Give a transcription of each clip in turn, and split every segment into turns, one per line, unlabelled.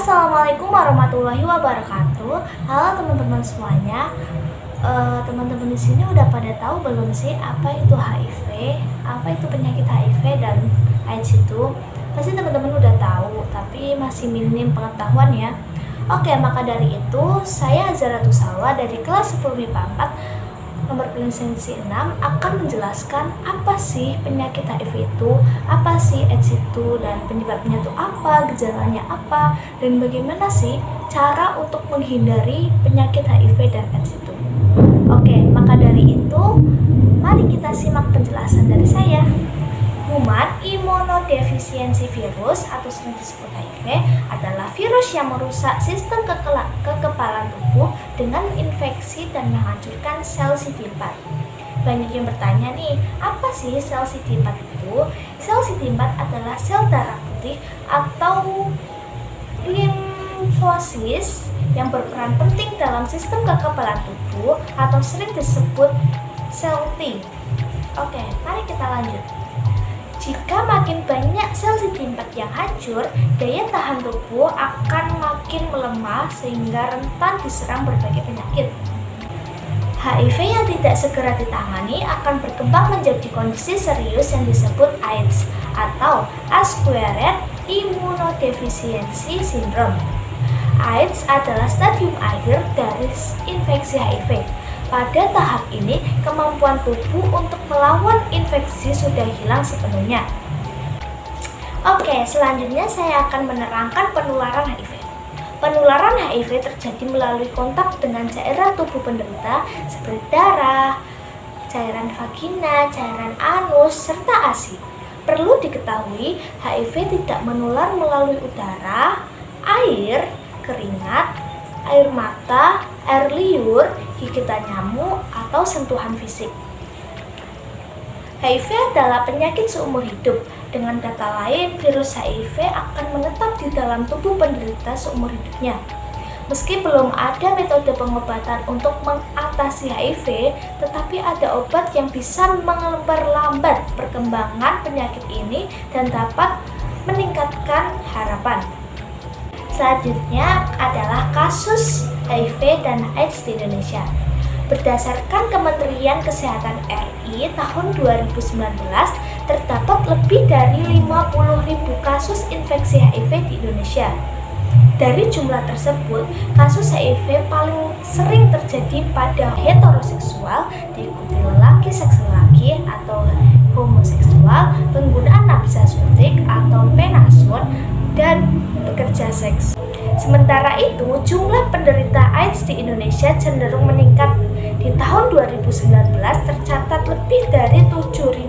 Assalamualaikum warahmatullahi wabarakatuh. Halo teman-teman semuanya. Teman-teman di sini udah pada tahu belum sih apa itu HIV, apa itu penyakit HIV dan AIDS itu? Pasti teman-teman udah tahu, tapi masih minim pengetahuan ya. Oke, maka dari itu saya Zaratul Salwa dari kelas 10 MIPA 4 nomor lisensi 6 akan menjelaskan apa sih penyakit HIV itu, apa sih AIDS itu, dan penyebabnya itu apa, gejalanya apa, dan bagaimana sih cara untuk menghindari penyakit HIV dan AIDS itu. Oke, maka dari itu mari kita simak penjelasan dari saya. Human Immunodefisiency Virus atau sering disebut HIV adalah virus yang merusak sistem kekebalan tubuh dengan infeksi dan menghancurkan sel CD4. Banyak yang bertanya nih, apa sih sel CD4 itu? Sel CD4 adalah sel darah putih atau limfosis yang berperan penting dalam sistem kekebalan tubuh atau sering disebut sel T. Oke, mari kita lanjut. Jika makin banyak sel CD4 yang hancur, daya tahan tubuh akan makin melemah sehingga rentan diserang berbagai penyakit. HIV yang tidak segera ditangani akan berkembang menjadi kondisi serius yang disebut AIDS atau Acquired Immunodeficiency Syndrome. AIDS adalah stadium akhir dari infeksi HIV. Pada tahap ini, kemampuan tubuh untuk melawan infeksi sudah hilang sepenuhnya. Oke, selanjutnya saya akan menerangkan penularan HIV. Penularan HIV terjadi melalui kontak dengan cairan tubuh penderita seperti darah, cairan vagina, cairan anus, serta ASI. Perlu diketahui, HIV tidak menular melalui udara, air, keringat, air mata, air liur, gigitan nyamuk, atau sentuhan fisik. HIV adalah penyakit seumur hidup. Dengan kata lain, virus HIV akan menetap di dalam tubuh penderita seumur hidupnya. Meski belum ada metode pengobatan untuk mengatasi HIV, tetapi ada obat yang bisa memperlambat perkembangan penyakit ini dan dapat meningkatkan harapan. Selanjutnya adalah kasus HIV dan AIDS di Indonesia. Berdasarkan Kementerian Kesehatan RI tahun 2019, terdapat lebih dari 50.000 kasus infeksi HIV di Indonesia. Dari jumlah tersebut, kasus HIV paling sering terjadi pada heteroseksual, diikuti lelaki seks lelaki atau homoseksual, penggunaan nafsa suntik atau penasun, dan pekerja seks. Sementara itu, jumlah penderita AIDS di Indonesia cenderung meningkat. Di tahun 2019 tercatat lebih dari 7.000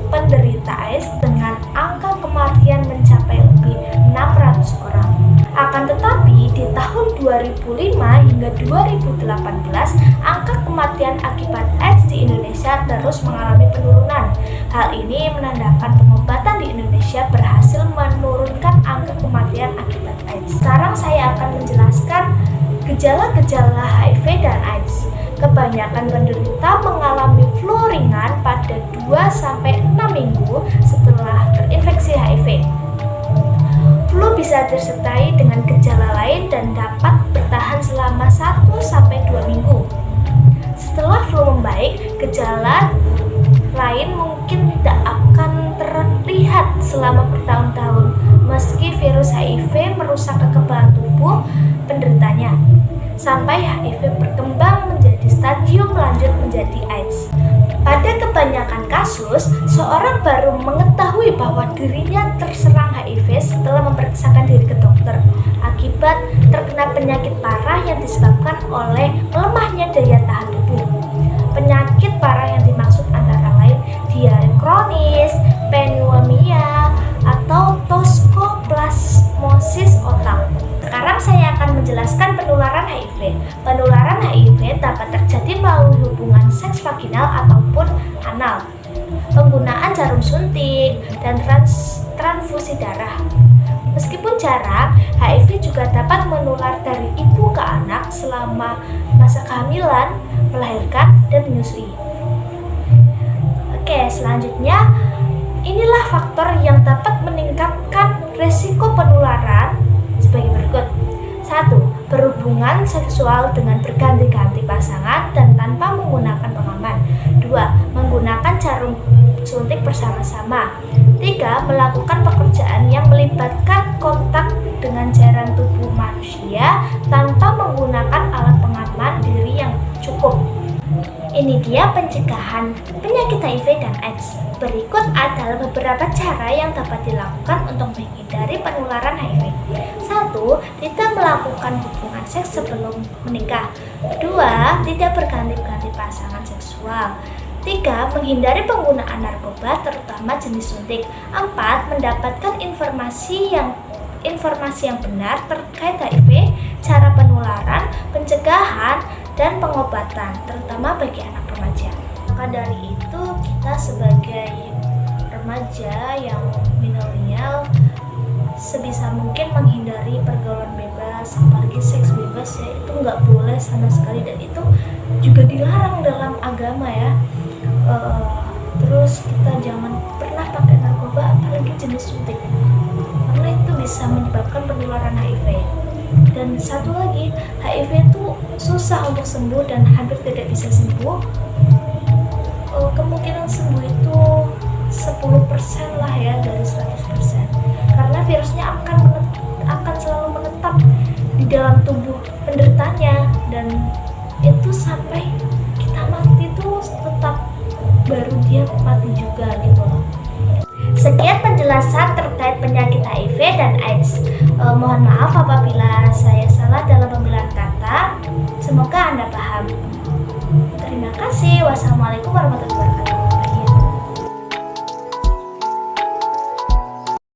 penderita AIDS dengan angka kematian mencapai lebih 600 orang. Akan tetapi, di tahun 2005 hingga 2018, angka kematian akibat AIDS di Indonesia terus mengalami penurunan. Hal ini menandakan pengobatan di Indonesia berhasil menurunkan angka kematian akibat AIDS. Sekarang saya akan menjelaskan gejala-gejala HIV dan AIDS. Kebanyakan penderita mengalami flu ringan pada 2-6 minggu setelah terinfeksi HIV. Flu bisa disertai dengan gejala lain dan dapat bertahan selama 1-2 minggu. Setelah flu membaik, gejala lain mungkin tidak akan terlihat selama bertahun-tahun meski virus HIV merusak kekebalan tubuh penderitanya, sampai HIV berkembang menjadi stadium lanjut menjadi AIDS. Pada kebanyakan kasus, seorang baru mengetahui bahwa dirinya terserang HIV setelah memeriksakan diri ke dokter akibat terkena penyakit parah yang disebabkan oleh melemahnya daya tahan tubuh. Penyakit parah yang dimaksud antara lain diare kronis, pneumonia, atau toskoplasmosis otak. Sekarang saya akan menjelaskan penularan HIV. Penularan HIV dapat terjadi melalui hubungan seks vaginal ataupun anal, penggunaan jarum suntik, dan transfusi darah. Meskipun jarang, HIV juga dapat menular dari ibu ke anak selama masa kehamilan, melahirkan, dan menyusui. Oke, selanjutnya inilah faktor yang dapat meningkatkan resiko penularan sebagai berikut. seksual dengan berganti-ganti pasangan dan tanpa menggunakan pengaman. 2. Menggunakan jarum suntik bersama-sama. 3. Melakukan pekerjaan yang melibatkan kontak dengan cairan tubuh manusia tanpa menggunakan alat pengaman diri yang cukup. Ini dia pencegahan penyakit HIV dan AIDS. Berikut adalah beberapa cara yang dapat dilakukan untuk menghindari penularan HIV. 1. Tidak melakukan hubungan seks sebelum menikah. 2. Tidak berganti-ganti pasangan seksual. 3. Menghindari penggunaan narkoba terutama jenis suntik. 4. Mendapatkan informasi yang benar terkait HIV, cara penularan, pencegahan, dan pengobatan, terutama bagi anak remaja. Maka dari itu, kita sebagai remaja yang milenial sebisa mungkin menghindari pergaulan bebas, apalagi seks bebas ya, itu nggak boleh sama sekali, dan itu juga dilarang dalam agama ya. Terus kita jangan pernah pakai narkoba, apalagi jenis suntik, karena itu bisa menyebabkan penularan HIV. Dan satu lagi, HIV itu susah untuk sembuh dan hampir tidak bisa sembuh. Kemungkinan sembuh itu 10% lah ya dari 100%, karena virusnya akan selalu menetap di dalam tubuh penderitanya, dan itu sampai kita mati tuh tetap baru dia mati juga gitu loh. Sekian penjelasan terkait penyakit HIV dan AIDS. Mohon maaf apabila saya salah dalam pemilihan kata. Semoga Anda paham. Terima kasih. Wassalamualaikum warahmatullahi wabarakatuh.